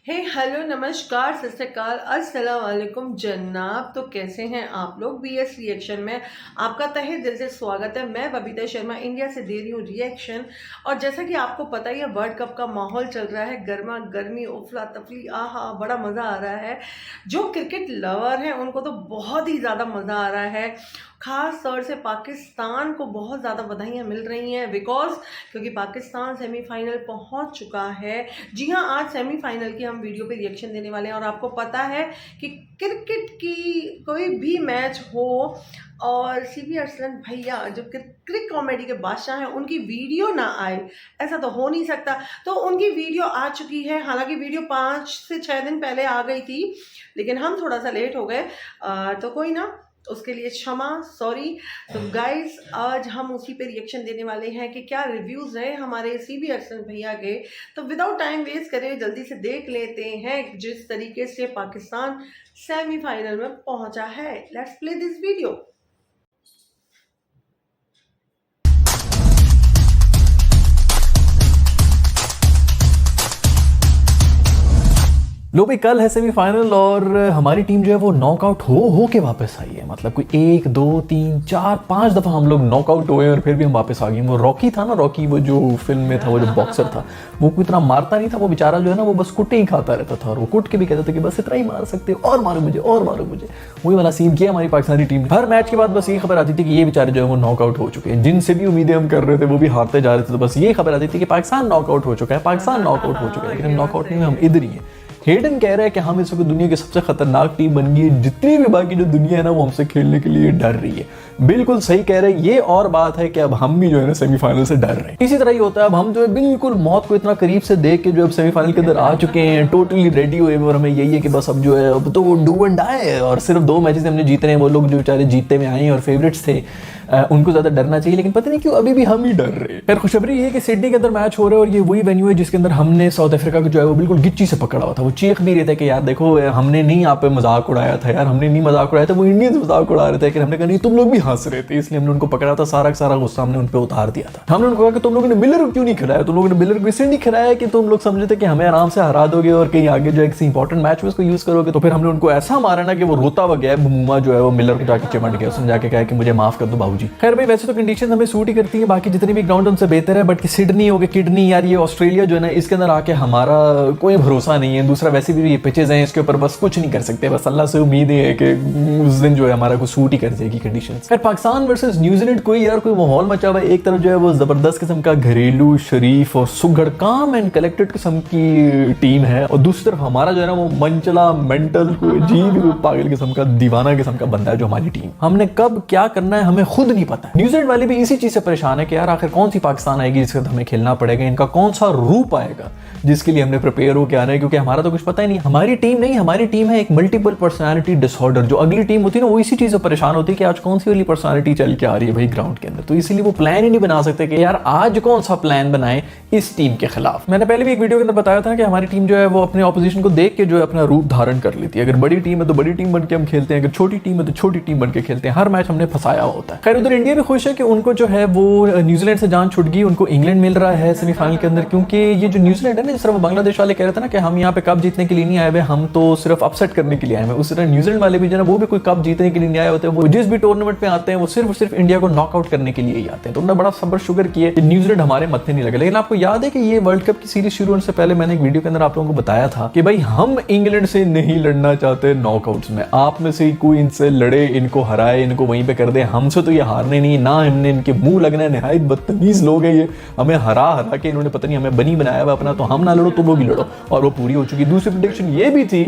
Hello नमस्कार सत श्री अकाल अस्सलाम वालेकुम जनाब। तो कैसे हैं आप लोग। बीएस रिएक्शन में आपका तहे दिल से स्वागत है। मैं बबीता शर्मा इंडिया से दे रही हूँ रिएक्शन। और जैसा कि आपको पता ही है वर्ल्ड कप का माहौल चल रहा है, गर्मा गर्मी उफला तफली, आहा बड़ा मज़ा आ रहा है। जो क्रिकेट लवर हैं उनको तो बहुत ही ज़्यादा मज़ा आ रहा है। ख़ास तौर से पाकिस्तान को बहुत ज़्यादा बधाइयाँ मिल रही हैं क्योंकि पाकिस्तान सेमीफाइनल पहुंच चुका है। जी हाँ, आज सेमीफाइनल की हम वीडियो पे रिएक्शन देने वाले हैं। और आपको पता है कि क्रिकेट की कोई भी मैच हो और सीबी अरसलन भैया जो क्रिक कॉमेडी के बादशाह हैं उनकी वीडियो ना आए, ऐसा तो हो नहीं सकता। तो उनकी वीडियो आ चुकी है। हालांकि वीडियो 5 से 6 दिन पहले आ गई थी, लेकिन हम थोड़ा सा लेट हो गए, तो कोई ना, उसके लिए क्षमा, सॉरी। तो गाइस आज हम उसी पे रिएक्शन देने वाले हैं कि क्या रिव्यूज है हमारे सीबी अरसलन भैया के। तो विदाउट टाइम वेस्ट करें जल्दी से देख लेते हैं जिस तरीके से पाकिस्तान सेमीफाइनल में पहुंचा है। Let's play this video. लो भाई, कल है सेमीफाइनल और हमारी टीम जो है वो नॉकआउट हो के वापस आई है। मतलब कोई 1 2 3 4 5 दफ़ा हम लोग नॉकआउट हुए और फिर भी हम वापस आ गए। वो रॉकी था ना, रॉकी वो जो फिल्म में था, वो जो बॉक्सर था, वो कोई इतना मारता नहीं था। वो बेचारा जो है ना वो बस कुटे ही खाता रहता था और वो कुट के भी कहता था कि बस इतना ही मार सकते हो और मारो मुझे और मारो मुझे। वही वाला सीन किया हमारी पाकिस्तानी टीम ने। हर मैच के बाद बस ये खबर आती थी कि ये बेचारे जो है वो नॉकआउट हो चुके हैं। जिनसे भी उम्मीदें हम कर रहे थे वो भी हारते जा रहे थे, तो बस ये खबर आती थी कि पाकिस्तान नॉकआउट हो चुका है, पाकिस्तान नॉकआउट हो चुका है। लेकिन नॉकआउट नहीं, हम इधर ही हैं। हेडन कह रहा है कि हम इस वक्त दुनिया की सबसे खतरनाक टीम बन गई है। जितनी भी बाकी जो दुनिया है ना वो हमसे खेलने के लिए डर रही है। बिल्कुल सही कह रहे हैं। ये और बात है कि अब हम भी जो है ना सेमीफाइनल से डर रहे हैं। इसी तरह ही होता है। अब हम जो है बिल्कुल मौत को इतना करीब से देख के जो अब सेमीफाइनल के अंदर आ चुके हैं, टोटली रेडी हुए और हमें यही है कि बस अब जो है अब तो वो डू एंड डाई है। और सिर्फ 2 मैचेस हमने जीतने हैं। वो लोग जो बेचारे जीतते में आए हैं और फेवरेट्स थे, उनको ज्यादा डरना चाहिए, लेकिन पता नहीं क्यों अभी भी हम ही डर रहे हैं। फिर खुशखबरी ये है कि सिडनी के अंदर मैच हो रहा है और ये वही वेन्यू है जिसके अंदर हमने साउथ अफ्रीका को जो है वो बिल्कुल गिच्ची से पकड़ा हुआ था। वो चीख भी रहे थे कि यार देखो हमने नहीं यहाँ पे मजाक उड़ाया था, यार हमने नहीं मजाक उड़ाया था, वो इंडियंस मजाक उड़ा रहे थे। लेकिन हमने कहा नहीं, तुम लोग भी हंस रहे थे, इसलिए हमने उनको पकड़ा था। सारा सारा गुस्सा हमने उन पर उतार दिया था। हमने उनको कहा कि तुम लोगों ने मिलर क्यों नहीं खिलाया, तुम लोगों ने मिलर को इसलिए नहीं खिलाया कि तुम लोग समझे थे कि हमें आराम से हरा दोगे और कहीं आगे जो किसी इंपॉर्टेंट मैच में उसको यूज करोगे। तो फिर हमने उनको ऐसा मारा ना कि वो रोता हुआ गया, बमूमा जो है वो मिलर को जाके चिमट गया। उसने जाके कहा कि मुझे माफ कर दो बाबूजी। खैर भाई, वैसे तो कंडीशन हमें सूट ही करती है, बाकी जितने भी ग्राउंड उनसे बेहतर है। बट सिडनी हो गया, किडनी, यार ये ऑस्ट्रेलिया जो है ना इसके अंदर आके हमारा कोई भरोसा नहीं है। दूसरा वैसे भी ये पिचेज हैं, इसके ऊपर बस कुछ नहीं कर सकते। बस अल्लाह से उम्मीद है कि उस दिन जो है हमारा को सूट ही कर जाएगी कंडीशंस। खैर पाकिस्तान वर्सेस न्यूजीलैंड कोई यार कोई माहौल मचा हुआ है। एक तरफ जो है वो जबरदस्त किस्म का घरेलू, शरीफ और सुघड़, काम एंड कलेक्टेड किस्म की टीम है, और दूसरी तरफ हमारा जो है ना वो मनचला, मेंटल, अजीब पागल किस्म का, दीवाना किस्म का बंदा है जो हमारी टीम। हमने कब क्या करना है हमें खुद नहीं पता। न्यूजीलैंड वाले भी इसी चीज से परेशान है कि यार आखिर कौन सी पाकिस्तान आएगी जिसके साथ हमें खेलना पड़ेगा, इनका कौन सा रूप आएगा जिसके लिए हमने प्रिपेयर होकर आना है, क्योंकि हमारा तो कुछ पता ही नहीं। हमारी टीम नहीं, हमारी टीम है एक मल्टीपल पर्सनालिटी डिसऑर्डर। जो अगली टीम होती है ना वो इसी चीज से परेशान होती है कि आज कौन सी वाली पर्सनालिटी चल के आ रही है भाई ग्राउंड के अंदर। तो इसीलिए वो प्लान ही नहीं बना सकते कि यार आज कौन सा प्लान बनाए इस टीम के खिलाफ। मैंने पहले भी एक वीडियो के अंदर बताया था कि हमारी टीम जो है वो अपने ऑपोजिशन को देख के जो है अपना रूप धारण कर लेती है। अगर बड़ी टीम है तो बड़ी टीम बन के हम खेलते हैं, अगर छोटी टीम है तो छोटी टीम बन के खेलते हैं। हर मैच हमने फंसाया होता है। खैर उधर इंडिया भी खुश है कि उनको जो है वो न्यूजीलैंड से जान छुट गई, उनको इंग्लैंड मिल रहा है सेमीफाइनल के अंदर। क्योंकि ये जो न्यूजीलैंड है ना, जिस तरह बांग्लादेश वाले कह रहे थे ना कि हम यहाँ पे कप जीतने के लिए नहीं आए हुए, हम तो सिर्फ अपसेट करने के लिए आए हुए, उस तरह न्यूजीलैंड वाले भी जो है वो भी कोई कप जीतने के लिए नहीं आए होते। वो जिस भी टूर्नामेंट में आते हैं वो सिर्फ इंडिया को नॉकआउट करने के लिए ही आते हैं। तो उन्होंने बड़ा सब्र शुगर किया कि न्यूजीलैंड हमारे मत्थे नहीं लगे। लेकिन आपको याद है कि ये वर्ल्ड कप की सीरीज शुरू होने से पहले मैंने एक वीडियो के अंदर आप लोगों को बताया था कि भाई हम इंग्लैंड से नहीं लड़ना चाहते नॉकआउट्स में। आप में से कोई इनसे लड़े, इनको हराए, इनको वहीं पे कर दे, हमसे तो ये हारने नहीं, ना हमने इनके मुंह लगना है। निहायत बदतमीज लोग हैं ये, हमें हरा के इन्होंने पता नहीं हमें बनी बनाया हुआ अपना, तो हम ना लड़ो तो वो भी लड़ो, और वो पूरी हो चुकी। दूसरी प्रेडिक्शन ये भी थी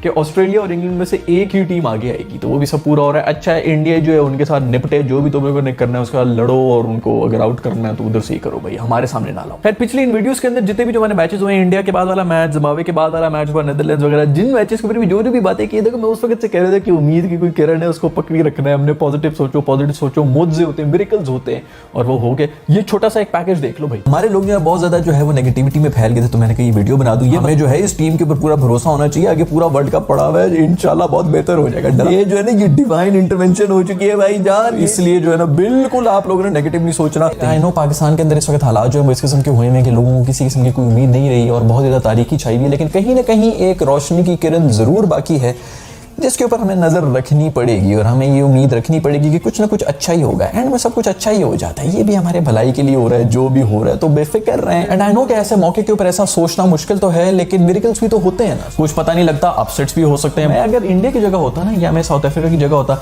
कि ऑस्ट्रेलिया और इंग्लैंड में से एक ही टीम आगे आएगी, तो वो भी सब पूरा हो रहा है। अच्छा है, इंडिया जो है उनके साथ निपटे, जो भी तुम लोगों ने करना है उसके साथ लड़ो, और उनको अगर आउट करना है तो उधर से ही करो भाई, हमारे सामने ना लाओ। फिर पिछले इन वीडियोस के अंदर जितने भी जो मैंने मैचेस हुए, इंडिया के बाद वाला मैच, जिम्बाब्वे के बाद वाला मैच हुआ, नेदरलैंड्स वगैरह, जिन मैचेस के ऊपर भी जो भी बातें की, देखो मैं उस वक्त से कह रहा था कि उम्मीद की कोई किरण है, उसको पकड़ी रखना है हमने। पॉजिटिव सोचो, मुझे होते हैं, मिरेकल्स होते हैं, और वो हो गए। ये छोटा सा एक पैकेज देख लो भाई। हमारे लोग जो बहुत ज्यादा जो है वो नेगेटिविटी में फैल गए थे, तो मैंने कहा ये वीडियो बना दूं। ये हमें जो है इस टीम के ऊपर पूरा भरोसा होना चाहिए, आगे पूरा वर्ल्ड का पड़ा हुआ है, इंशाल्लाह बहुत बेहतर हो जाएगा। ये जो है ना, ये डिवाइन इंटरवेंशन हो चुकी है भाई जान, इसलिए जो है ना बिल्कुल आप लोगों ने नेगेटिव नहीं सोचना। आई नो पाकिस्तान के अंदर इस वक्त हालात जो है वो इस किस्म के हुए हैं कि लोगों को किसी किस्म की कोई उम्मीद नहीं रही और बहुत ज़्यादा तारीकी छाई हुई है, लेकिन कहीं ना कहीं एक रोशनी की किरण ज़रूर बाकी है जिसके ऊपर हमें नज़र रखनी पड़ेगी और हमें ये उम्मीद रखनी पड़ेगी कि कुछ ना कुछ अच्छा ही होगा। एंड में सब कुछ अच्छा ही हो जाता है, ये भी हमारे भलाई के लिए हो रहा है जो भी हो रहा है, तो बेफिक्र रहें। एंड आई नो कि ऐसे मौके के ऊपर ऐसा सोचना मुश्किल तो है, लेकिन मिरेकल्स भी तो होते हैं ना, कुछ पता नहीं लगता, अपसेट्स भी हो सकते हैं। मैं अगर इंडिया की जगह होता ना या मैं साउथ अफ्रीका की जगह होता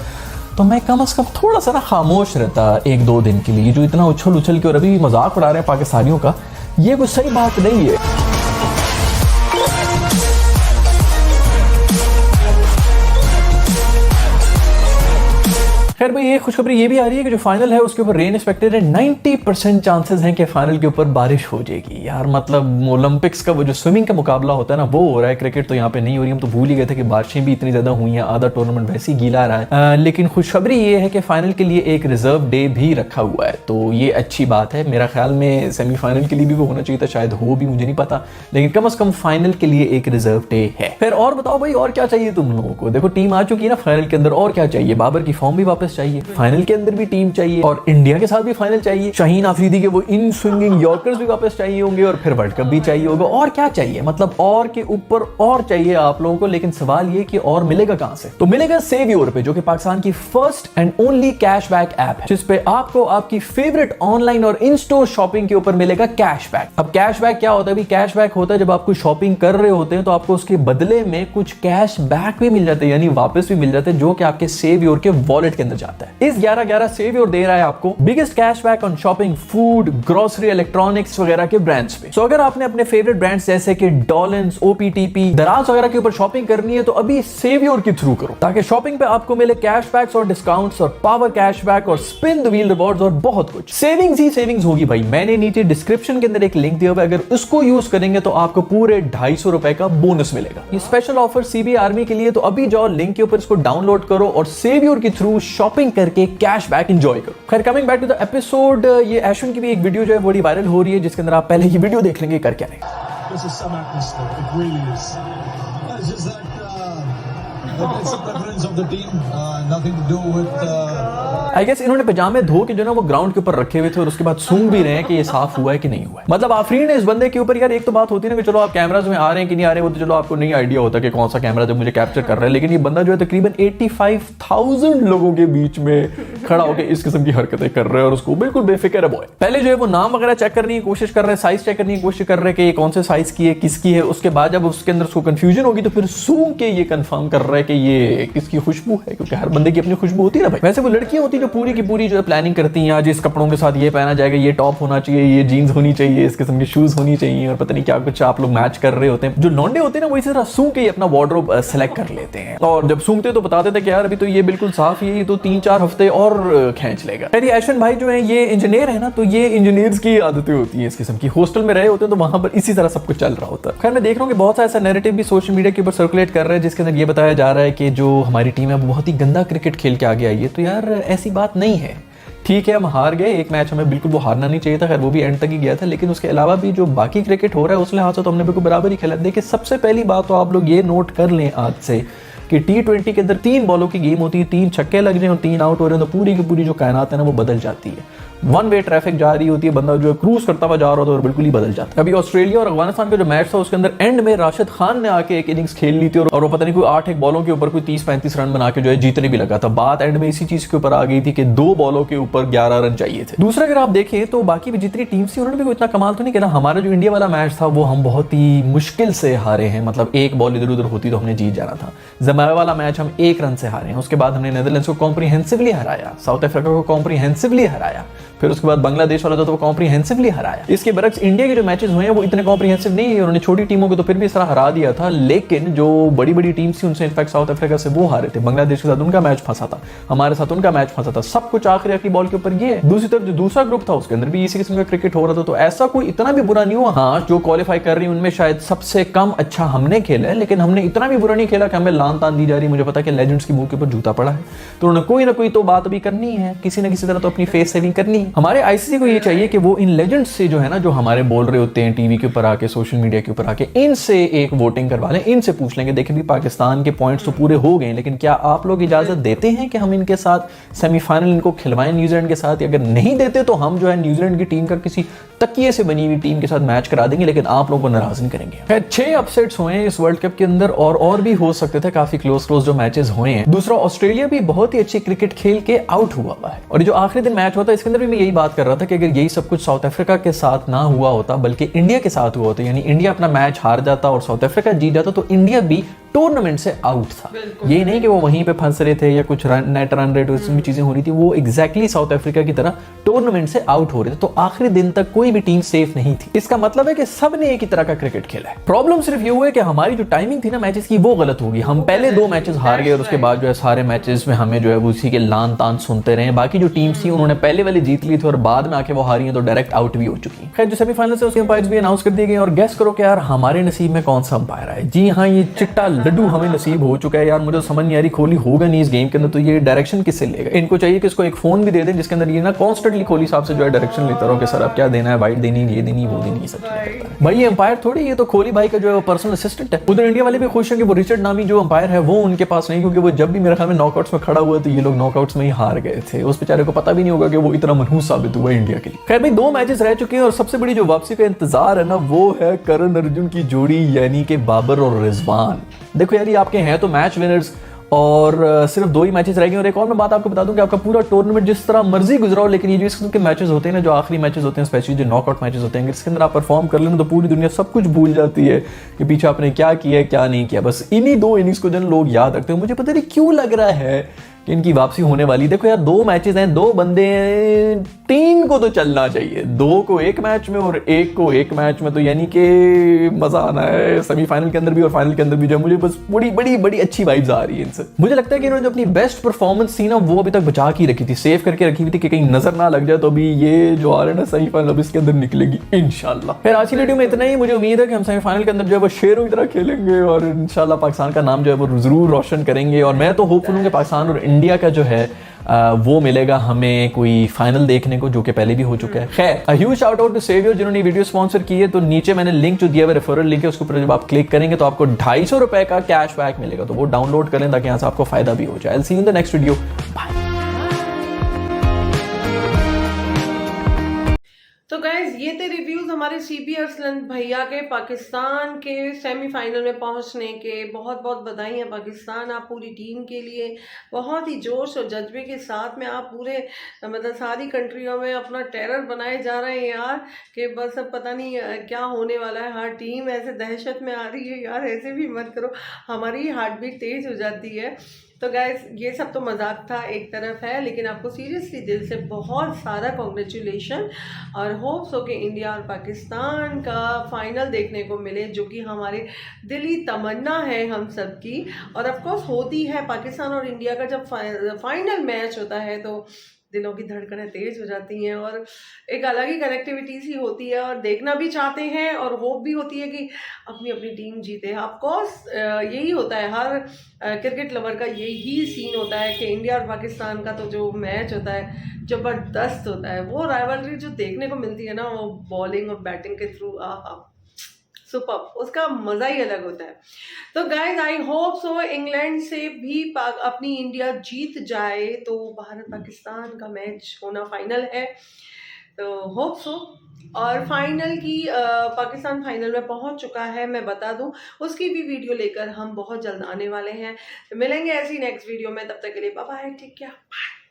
तो मैं कम से कम थोड़ा सा ना खामोश रहता 1-2 दिन के लिए। जो इतना उछल उछल के और अभी मजाक उड़ा रहे हैं पाकिस्तानियों का, ये कोई सही बात नहीं है। खैर भाई, ये खुशखबरी ये भी आ रही है कि जो फाइनल है उसके ऊपर रेन एक्सपेक्टेड है। 90% चांसेस हैं कि फाइनल के ऊपर बारिश हो जाएगी यार। मतलब ओलंपिक्स का वो जो स्विमिंग का मुकाबला होता है ना, वो हो रहा है, क्रिकेट तो यहाँ पे नहीं हो रही। हम तो भूल ही गए थे कि बारिशें भी इतनी ज्यादा हुई हैं, आधा टूर्नामेंट वैसे ही गीला रहा है। लेकिन खुशखबरी ये है कि फाइनल के लिए एक रिजर्व डे भी रखा हुआ है, तो ये अच्छी बात है। मेरा ख्याल में सेमीफाइनल के लिए भी वो होना चाहिए था, शायद हो भी, मुझे नहीं पता, लेकिन कम से कम फाइनल के लिए एक रिजर्व डे है। फिर और बताओ भाई, और क्या चाहिए तुम लोगों को? देखो टीम आ चुकी है ना फाइनल के अंदर, और क्या चाहिए? बाबर की फॉर्म भी वापस चाहिए, फाइनल के अंदर भी टीम चाहिए और इंडिया के साथ भी फाइनल चाहिए। शाहीन अफरीदी के वो इन स्विंगिंग यॉर्कर्स भी वापस चाहिए होंगे और फिर वर्ल्ड कप भी चाहिए होगा। और क्या चाहिए? मतलब और के ऊपर और चाहिए आप लोगों को। लेकिन सवाल ये कि और मिलेगा कहां से? तो मिलेगा सेव योर पे, जो कि पाकिस्तान की first and only cashback app है, जिस पे आपको आपकी फेवरेट ऑनलाइन और इन स्टोर शॉपिंग के ऊपर मिलेगा कैशबैक। अब कैशबैक क्या होता है? कैशबैक होता है जब आप कोई शॉपिंग कर रहे होते हैं तो आपको उसके बदले में कुछ कैश बैक भी मिल जाते हैं, यानी वापस भी मिल जाते हैं, जो कि आपके सेव योर के वॉलेट के अंदर जाता है। इस 11/11 सेव योर दे रहा है आपको biggest cashback on shopping, food, grocery, electronics वगैरह के ब्रांड्स पे। सो अगर आपने अपने फेवरेट ब्रांड्स जैसे कि डॉलेंस, ओपीटीपी, दराज वगैरह के ऊपर शॉपिंग करनी है तो अभी सेव योर के थ्रू करो, ताकि शॉपिंग पे आपको मिले कैशबैक्स और डिस्काउंट्स और पावर कैशबैक और स्पिन द व्हील रिवॉर्ड्स और बहुत कुछ। सेविंग्स ही सेविंग्स होगी भाई। मैंने नीचे डिस्क्रिप्शन के अंदर एक लिंक दिया हुआ है, अगर उसको यूज करेंगे तो आपको पूरे 250 रुपए का बोनस मिलेगा। ये स्पेशल ऑफर सीबी आर्मी के लिए, तो अभी जाओ लिंक के ऊपर, इसको डाउनलोड करो और सेव योर के थ्रू शॉपिंग करके कैशबैक एंजॉय करो। खैर coming back to the episode, ये एशन की भी एक वीडियो जो है बड़ी वायरल हो रही है, जिसके अंदर आप पहले ही वीडियो देख लेंगे कर क्या रहे हैं। आई गेस इन्होंने पजामे धो के जो ना वो ग्राउंड के ऊपर रखे हुए थे और उसके बाद सूंघ भी रहे हैं कि ये साफ हुआ है कि नहीं हुआ है। मतलब आफरीन है इस बंदे के ऊपर। यार एक तो बात होती है ना कि चलो आप कैमराज में आ रहे हैं कि नहीं आ रहे, वो तो चलो आपको नहीं आइडिया होता कि कौन सा कैमरा जब मुझे कैप्चर कर रहा है, लेकिन ये बंदा जो है तकरीबन 85,000 लोगों के बीच में खड़ा होकर इस किस्म की हरकतें कर रहे हैं और उसको बिल्कुल बेफिक्र है बॉय। पहले जो है वो नाम वगैरह चेक करने की कोशिश कर रहे हैं, साइज चेक करने की कोशिश कर रहे हैं कि ये कौन से साइज की है, किसकी है। उसके बाद जब उसके अंदर उसको कंफ्यूजन होगी तो फिर सूंघ के ये कंफर्म कर रहा है कि ये किसकी खुशबू है, क्योंकि हर बंदे की अपनी खुशबू होती है ना भाई। वैसे वो लड़कियां होती है जो पूरी की पूरी जो है प्लानिंग करती हैं, आज इस कपड़ों के साथ ये पहना जाएगा, ये टॉप होना चाहिए, ये जीन्स होनी चाहिए, इस किस्म की शूज होनी चाहिए और पता नहीं क्या कुछ आप लोग मैच कर रहे होते हैं। जो लौंडे होते हैं ना वो इसी तरह सूंघ के ही अपना वार्डरोब सेलेक्ट कर लेते हैं और जब सूंघते तो बताते थे कि यार अभी तो ये बिल्कुल साफ ही है, ये तो 3-4 हफ्ते और खींच लेगा। फिर ऐशन भाई जो है ये इंजीनियर है ना, तो ये इंजीनियर्स की आदतें होती हैं इस किस्म की। हॉस्टल में रहे होते हैं तो वहां पर इसी तरह सब कुछ चल रहा होता है। खैर मैं देख रहा हूँ कि बहुत सा ऐसा नैरेटिव भी सोशल मीडिया के ऊपर सर्कुलेट कर रहा है, जिसके अंदर ये बताया जा रहा है कि जो हमारी टीम है वो बहुत ही गंदा क्रिकेट खेल के आगे आई है। तो यार ऐसी बात नहीं है। ठीक है हम हार गए एक मैच, हमें बिल्कुल वो हारना नहीं चाहिए था, खैर वो भी एंड तक ही गया था, लेकिन उसके अलावा भी जो बाकी क्रिकेट हो रहा है उस लिहाज से तो हमने बिल्कुल बराबर ही खेला। देखिए सबसे पहली बात तो आप लोग ये नोट कर लें आज से कि T20 के अंदर 3 बॉलों की गेम होती है, 3 छक्के लग जाए और 3 आउट हो रहे हैं तो पूरी की पूरी जो कायनात है ना वो बदल जाती है। वन वे ट्रैफिक जा रही होती है, बंदा जो है क्रूज करता हुआ जा रहा होता है और बिल्कुल ही बदल जाता है। अभी ऑस्ट्रेलिया और अफगानिस्तान का जो मैच था उसके अंदर एंड में राशिद खान ने आके एक इनिंग्स खेल ली थी और वो पता नहीं कोई 8 बॉलों के ऊपर कोई 30-35 रन बना के जो है जीतने भी लगा था। बात एंड में इसी चीज के ऊपर आ गई थी कि 2 बॉलों के ऊपर 11 रन चाहिए थे। दूसरा अगर आप देखें तो बाकी भी जितनी टीम्स थी उन्होंने भी कोई इतना कमाल तो नहीं किया। हमारा जो इंडिया वाला मैच था वो हम बहुत ही मुश्किल से हारे हैं, मतलब एक बॉल इधर उधर होती तो हमने जीत जाना था। ज़िम्बाब्वे वाला मैच हम 1 रन से हारे हैं, उसके बाद हमने नीदरलैंड्स को कॉम्प्रिहेंसिवली हराया, साउथ अफ्रीका को कॉम्प्रिहेंसिवली हराया, फिर उसके बाद बांग्लादेश वाला तो वो कॉम्प्रिहेंसिवली हराया। इसके बरक्स इंडिया के जो मैचेस हुए हैं वो इतने कॉम्प्रिहेंसिव नहीं है, उन्होंने छोटी टीमों को तो फिर भी इस तरह हरा दिया था, लेकिन जो बड़ी बड़ी टीम्स थी उनसे इनफैक्ट साउथ अफ्रीका से वो हारे थे। बांग्लादेश के साथ उनका मैच फंसा था, हमारे साथ उनका मैच फंसा था, सब कुछ आखिरी बॉल के ऊपर ये है। दूसरी तरफ जो दूसरा ग्रुप था उसके अंदर भी इसी किस्म का क्रिकेट हो रहा था, तो ऐसा कोई इतना भी बुरा नहीं हुआ। हाँ जो क्वालिफाई कर रही है उनमें शायद सबसे कम अच्छा हमने खेला है, लेकिन हमने इतना भी बुरा नहीं खेला कि हमें लान तान दी जा रही है। मुझे पता है कि लेजेंड्स के मुंह के ऊपर जूता पड़ा है, तो उन्होंने कोई ना कोई तो बात भी करनी है, किसी ना किसी तरह तो अपनी फेस सेविंग करनी है। हमारे आईसीसी को ये चाहिए कि वो इन लेजेंड्स से जो है ना, जो हमारे बोल रहे होते हैं टीवी के ऊपर आके, सोशल मीडिया के ऊपर आके, इनसे एक वोटिंग करवा लें, इनसे पूछ लेंगे देखें भी पाकिस्तान के पॉइंट्स तो पूरे हो गए, लेकिन क्या आप लोग इजाजत देते हैं कि हम इनके साथ सेमीफाइनल इनको खिलवाएं न्यूजीलैंड के साथ? अगर नहीं देते तो हम जो है न्यूजीलैंड की टीम का किसी तकिए से बनी हुई टीम के साथ मैच करा देंगे, लेकिन आप लोगों को नाराज नहीं करेंगे। खैर 6 अपसेट्स हुए हैं इस वर्ल्ड कप के अंदर, और भी हो सकते थे, काफी क्लोज जो मैचेस हुए हैं। दूसरा, ऑस्ट्रेलिया भी बहुत ही अच्छी क्रिकेट खेल के आउट हुआ है, और जो आखिरी दिन मैच होता है इसके अंदर भी मैं यही बात कर रहा था कि अगर यही सब कुछ साउथ अफ्रीका के साथ ना हुआ होता बल्कि इंडिया के साथ हुआ होता, यानी इंडिया अपना मैच हार जाता और साउथ अफ्रीका जीत जाता, तो इंडिया भी टूर्नामेंट से आउट था। ये नहीं कि वो वहीं पे फंस रहे थे या कुछ नेट रन रेट उसमें चीजें हो रही थी, वो एग्जैक्टली साउथ अफ्रीका की तरह टूर्नामेंट से आउट हो रहे थे। तो आखिरी दिन तक कोई भी टीम सेफ नहीं थी। इसका मतलब है कि सबने एक ही तरह का क्रिकेट खेला है। प्रॉब्लम सिर्फ ये हुआ है कि हमारी जो टाइमिंग थी ना मैचेस की, वो गलत होगी। हम पहले 2 मैचेस हार गए और उसके बाद जो है सारे मैचेस में हमें जो है उसी के लान तान सुनते रहे। बाकी जो टीम्स थी उन्होंने पहले वाली जीत ली थी और बाद में आके वो हारी है, तो डायरेक्ट आउट भी हो चुकी है। खैर जो सेमीफाइनल से उसके अंपायर्स भी अनाउंस कर दिए गए, और गेस करो कि यार हमारे नसीब में कौन सा अंपायर है? जी हाँ, ये चिट्टा लड्डू हमें नसीब हो चुका है। यार मुझे समझ नहीं आ रही, कोहली होगा नहीं इस गेम के अंदर, तो ये डायरेक्शन किससे लेगा? इनको चाहिए कि इसको एक फोन भी दे दें जिसके अंदर ये ना कॉन्स्टेंटली कोहली साहब से जो है डायरेक्शन लेता रहो कि सर अब क्या देना है, वाइड देनी, ये देनी, वो देनी, ये सब भाई। ये अंपायर थोड़ी, ये तो कोहली भाई का जो है पर्सनल असिस्टेंट है। उधर इंडिया वाले भी खुश हैं कि वो रिचर्ड नामी जो अंपायर है वो उनके पास नहीं, क्योंकि वो जब भी मेरे ख्याल में नॉकआउट्स में खड़ा हुआ तो ये लोग नॉकआउट्स में ही हार गए थे। उस बेचारे को पता भी नहीं होगा कि वो इतना मनहूस साबित हुआ इंडिया के लिए। खैर भाई 2 मैचेस रह चुके हैं, और सबसे बड़ी जो वापसी का इंतजार है ना, वो है करण अर्जुन की जोड़ी, यानी कि बाबर और रिजवान। देखो यार, ये आपके हैं तो मैच विनर्स, और सिर्फ 2 ही मैचेस रह गए। और एक और मैं बात आपको बता दूं कि आपका पूरा टूर्नामेंट जिस तरह मर्जी गुजरा हो, लेकिन ये जो इस किस्म के मैचेस होते हैं ना, जो आखिरी मैचेस होते हैं, स्पेशली जो नॉकआउट मैचेस होते हैं, इसके अंदर आप परफॉर्म कर लेना तो पूरी दुनिया सब कुछ भूल जाती है कि पीछे आपने क्या किया है क्या नहीं किया। बस इन्हीं 2 इनिंग्स को जन लोग याद रखते हैं। मुझे पता नहीं क्यों लग रहा है कि इनकी वापसी होने वाली। देखो यार 2 मैचेस हैं, 2 बंदे हैं, 3 को तो चलना चाहिए, 2 को एक मैच में और 1 को एक मैच में, तो यानी कि मजा आना है सेमीफाइनल के अंदर भी और फाइनल के अंदर भी। जो मुझे बस बड़ी बड़ी बड़ी अच्छी वाइब्स आ रही है इनसे। मुझे लगता है कि इन्होंने जो अपनी बेस्ट परफॉर्मेंस थी ना, वो अभी तक बचा के रखी थी, सेव करके रखी हुई थी कि कहीं नजर ना लग जाए। तो अभी ये जो आ रहा है ना सेमीफाइनल, अब इसके अंदर निकलेगी इंशाल्लाह। फिर आज की वीडियो में इतना ही। मुझे उम्मीद है कि हम सेमीफाइनल के अंदर जो है वो शेरों की तरह खेलेंगे और इंशाल्लाह पाकिस्तान का नाम जो है वो जरूर रोशन करेंगे। और मैं तो होपफुल हूं कि पाकिस्तान और इंडिया का जो है वो मिलेगा हमें कोई फाइनल देखने को, जो कि पहले भी हो चुका है। खैर a huge shout out to Savyour जिन्होंने वीडियो स्पॉन्सर की है। तो नीचे मैंने लिंक जो दिया है, रेफरल लिंक है, उसके ऊपर जब आप क्लिक करेंगे तो आपको 250 रुपए का कैश बैक मिलेगा। तो वो डाउनलोड करें ताकि यहाँ से आपको फायदा भी हो जाए। I see you in the next video, bye. तो गाइज ये थे रिव्यूज हमारे सीबी अरसलन भैया के पाकिस्तान के सेमीफाइनल में पहुंचने के। बहुत बहुत बधाई है पाकिस्तान, आप पूरी टीम के लिए बहुत ही जोश और जज्बे के साथ में आप पूरे मतलब सारी कंट्रियों में अपना टेरर बनाए जा रहे हैं यार, कि बस अब पता नहीं क्या होने वाला है। हर टीम ऐसे दहशत में आ रही है यार, ऐसे भी मत करो, हमारी हार्ट बीट तेज हो जाती है। तो गाइस ये सब तो मजाक था एक तरफ है, लेकिन आपको सीरियसली दिल से बहुत सारा कॉन्ग्रेचुलेशन, और होप्स हो कि इंडिया और पाकिस्तान का फाइनल देखने को मिले, जो कि हमारे दिली तमन्ना है हम सब की। और ऑफ कोर्स होती है, पाकिस्तान और इंडिया का जब फाइनल मैच होता है तो दिलों की धड़कनें तेज हो जाती हैं और एक अलग ही कनेक्टिविटी सी होती है, और देखना भी चाहते हैं और होप भी होती है कि अपनी अपनी टीम जीते। ऑफ कोर्स यही होता है, हर क्रिकेट लवर का यही सीन होता है कि इंडिया और पाकिस्तान का तो जो मैच होता है ज़बरदस्त होता है। वो राइवलरी जो देखने को मिलती है ना, वो बॉलिंग और बैटिंग के थ्रू, सुपर, उसका मज़ा ही अलग होता है। तो guys I hope so England से भी अपनी इंडिया जीत जाए, तो भारत पाकिस्तान का मैच होना फाइनल है, तो होप सो। और फाइनल की पाकिस्तान फाइनल में पहुंच चुका है, मैं बता दूं, उसकी भी वीडियो लेकर हम बहुत जल्द आने वाले हैं। मिलेंगे ऐसी नेक्स्ट वीडियो में, तब तक के लिए bye bye, take care, bye.